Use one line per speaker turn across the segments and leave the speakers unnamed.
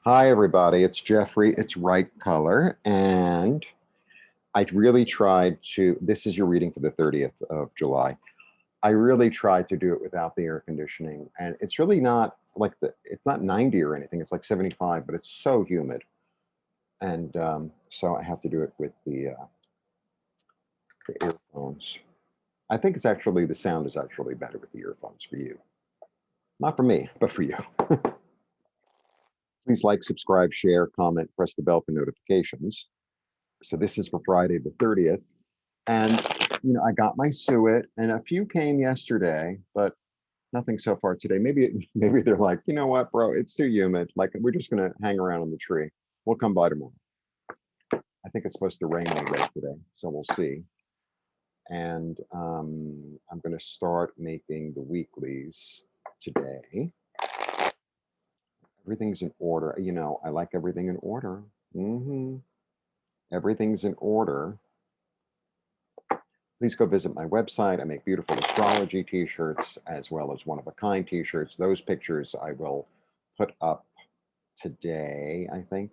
Hi, everybody. It's Jeffrey. It's Right Color. And I really tried to, this is your reading for the 30th of July. I really tried to do it without the air conditioning. And it's really not like it's not 90 or anything. It's like 75, but it's so humid. And so I have to do it with the earphones. I think the sound is actually better with the earphones for you. Not for me, but for you. Please like, subscribe, share, comment, press the bell for notifications. So this is for Friday the 30th. And, I got my suet and a few came yesterday, but nothing so far today. Maybe they're like, you know what, bro, it's too humid. Like, we're just going to hang around on the tree. We'll come by tomorrow. I think it's supposed to rain all day today, so we'll see. And I'm going to start making the weeklies today. Everything's in order. I like everything in order. Everything's in order. Please go visit my website. I make beautiful astrology t-shirts as well as one-of-a-kind t-shirts. Those pictures I will put up today, I think.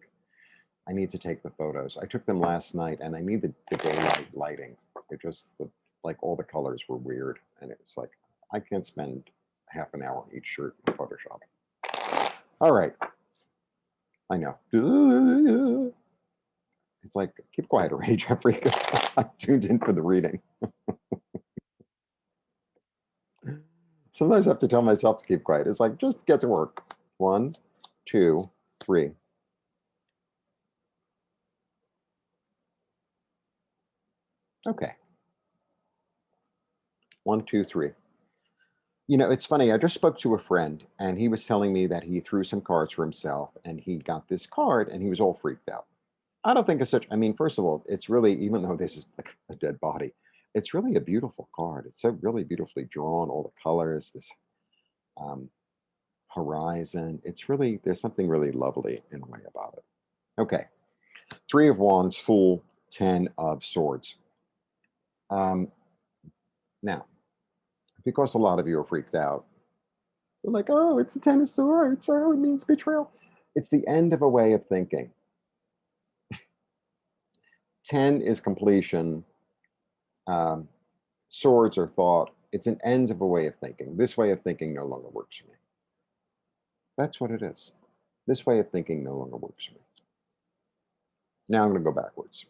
I need to take the photos. I took them last night and I need the daylight lighting. It just, like all the colors were weird. And it was like, I can't spend half an hour on each shirt in Photoshop. All right. I know. It's like, keep quiet already, Jeffrey. I tuned in for the reading. Sometimes I have to tell myself to keep quiet. It's like, just get to work. 1, 2, 3. Okay. 1, 2, 3. It's funny. I just spoke to a friend and he was telling me that he threw some cards for himself and he got this card and he was all freaked out. I don't think it's such, first of all, it's really, even though this is like a dead body, it's really a beautiful card. It's so really beautifully drawn, all the colors, this um, horizon. It's really, there's something really lovely in a way about it. Okay. 3 of Wands, Fool, 10 of Swords. Now, because a lot of you are freaked out, they're like, oh, it's the 10 of Swords. Oh, it means betrayal. It's the end of a way of thinking. 10 is completion. Swords are thought. It's an end of a way of thinking. This way of thinking no longer works for me. That's what it is. This way of thinking no longer works for me. Now I'm going to go backwards.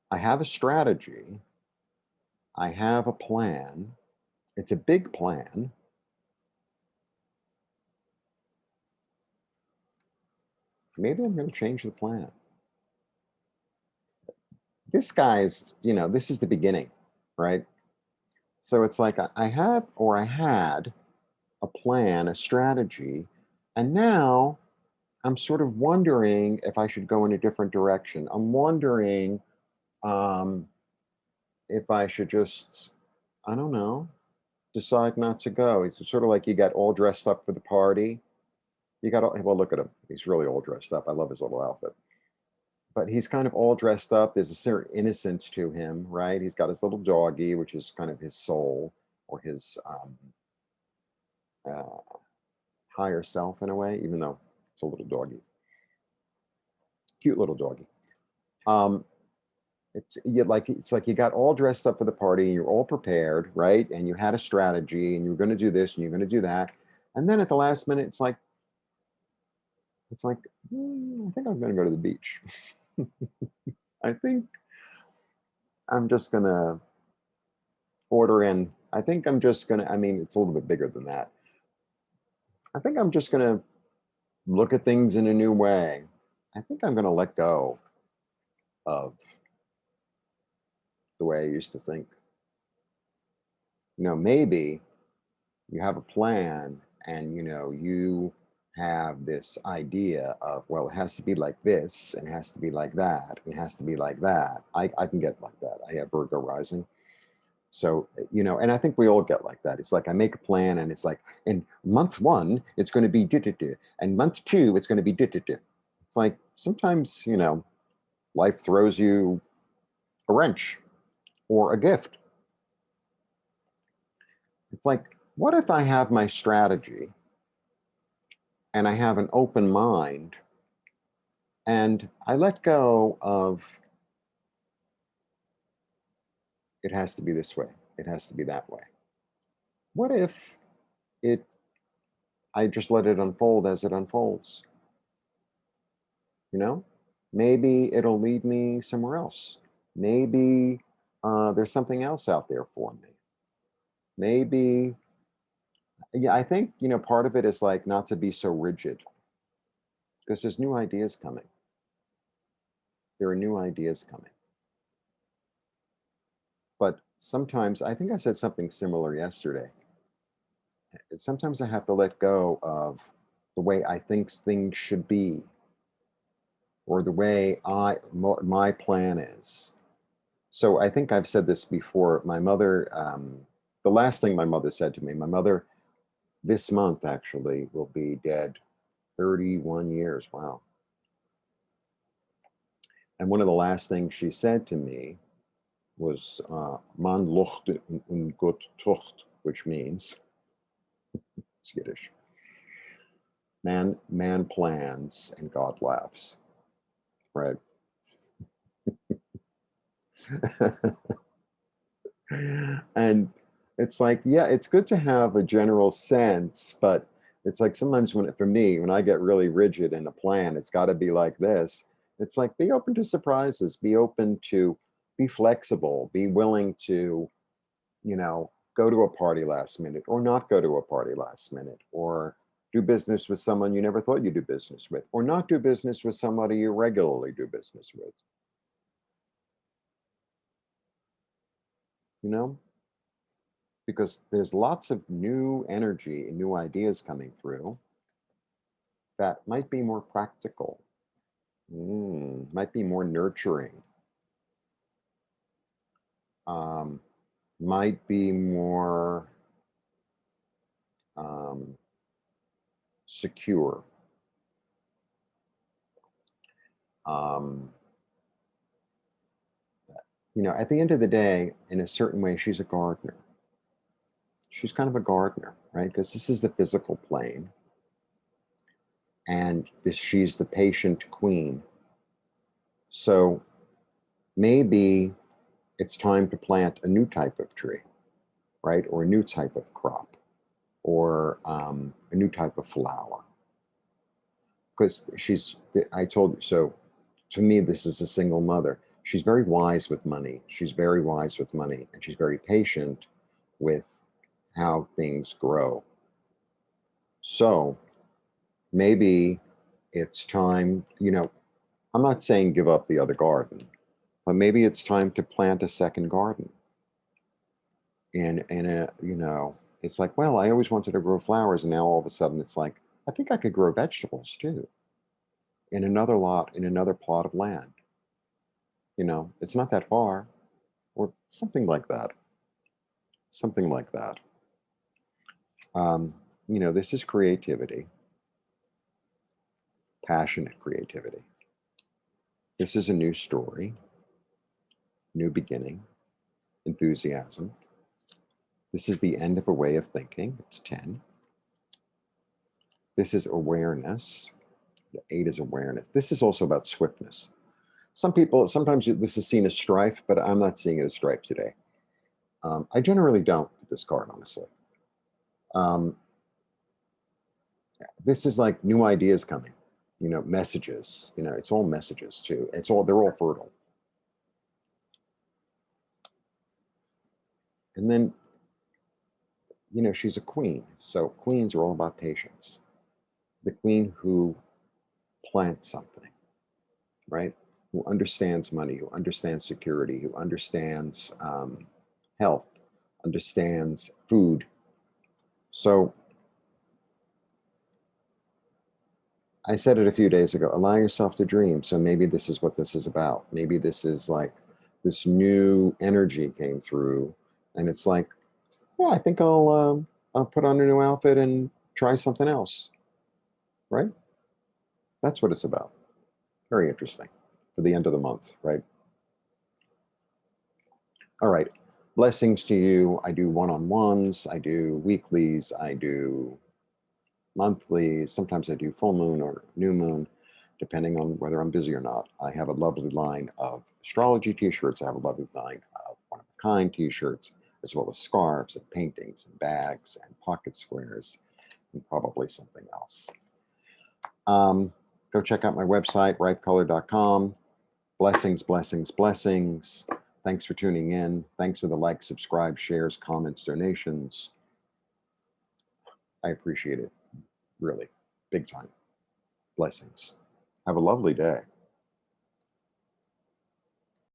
I have a strategy. I have a plan. It's a big plan. Maybe I'm going to change the plan. This guy's, this is the beginning, right? So it's like I had a plan, a strategy, and now I'm sort of wondering if I should go in a different direction. I'm wondering if I should just, I don't know, decide not to go. It's sort of like you got all dressed up for the party. Well, look at him. He's really all dressed up. I love his little outfit. But he's kind of all dressed up. There's a certain innocence to him, right? He's got his little doggy, which is kind of his soul or his uh, higher self in a way, even though it's a little doggy. Cute little doggy. It's like you got all dressed up for the party and you're all prepared, right? And you had a strategy and you're going to do this and you're going to do that. And then at the last minute, it's like, I think I'm going to go to the beach. I think I'm just going to order in. I think I'm just going to, it's a little bit bigger than that. I think I'm just going to look at things in a new way. I think I'm going to let go of the way I used to think. Maybe you have a plan and, you have this idea of, well, it has to be like this and it has to be like that. It has to be like that. I can get like that. I have Virgo rising. So, and I think we all get like that. It's like I make a plan and it's like in month 1, it's going to be da-da-da, and month 2, it's going to be da-da-da. It's like sometimes, life throws you a wrench or a gift. It's like, what if I have my strategy and I have an open mind, and I let go of it has to be this way, it has to be that way. What if it I just let it unfold as it unfolds? You know, maybe it'll lead me somewhere else. Maybe there's something else out there for me. Maybe, yeah, I think, part of it is like not to be so rigid because there's new ideas coming. There are new ideas coming. But sometimes, I think I said something similar yesterday. Sometimes I have to let go of the way I think things should be or the way my plan is. So I think I've said this before. My mother, the last thing my mother said to me, my mother this month actually will be dead 31 years. Wow. And one of the last things she said to me was man lucht und Gott tucht, which means, it's Yiddish, man plans and God laughs, right? And it's like, yeah, it's good to have a general sense, but it's like sometimes for me, when I get really rigid in a plan, it's got to be like this. It's like, be open to surprises, be flexible, be willing to, go to a party last minute or not go to a party last minute, or do business with someone you never thought you'd do business with, or not do business with somebody you regularly do business with, you know? Because there's lots of new energy and new ideas coming through that might be more practical, might be more nurturing, um, might be more um, secure. Um, at the end of the day, in a certain way, she's a gardener. She's kind of a gardener, right? Because this is the physical plane, and she's the patient queen. So maybe it's time to plant a new type of tree, right? Or a new type of crop, or a new type of flower. Because I told you, so to me, this is a single mother. She's very wise with money. She's very wise with money, and she's very patient with how things grow. So maybe it's time, I'm not saying give up the other garden, but maybe it's time to plant a second garden. It's like, well, I always wanted to grow flowers, and now all of a sudden it's like, I think I could grow vegetables too in another lot, in another plot of land. It's not that far, or something like that. Something like that. This is creativity, passionate creativity. This is a new story, new beginning, enthusiasm. This is the end of a way of thinking. It's 10. This is awareness. The 8 is awareness. This is also about swiftness. Sometimes this is seen as strife, but I'm not seeing it as strife today. I generally don't with this card, honestly. This is like new ideas coming, messages, it's all messages too. They're all fertile. And then, she's a queen. So queens are all about patience. The queen who plants something, right? Who understands money, who understands security, who understands health, understands food. So I said it a few days ago, allow yourself to dream. So maybe this is what this is about. Maybe this is like this new energy came through, and it's like, yeah, I think I'll put on a new outfit and try something else, right? That's what it's about. Very interesting for the end of the month, right? All right. Blessings to you. I do one-on-ones. I do weeklies. I do monthly. Sometimes I do full moon or new moon, depending on whether I'm busy or not. I have a lovely line of astrology t-shirts. I have a lovely line of one-of-a-kind t-shirts, as well as scarves and paintings and bags and pocket squares and probably something else. Go check out my website, ripecolor.com. Blessings, blessings, blessings. Thanks for tuning in. Thanks for the likes, subscribe, shares, comments, donations. I appreciate it, really, big time. Blessings. Have a lovely day.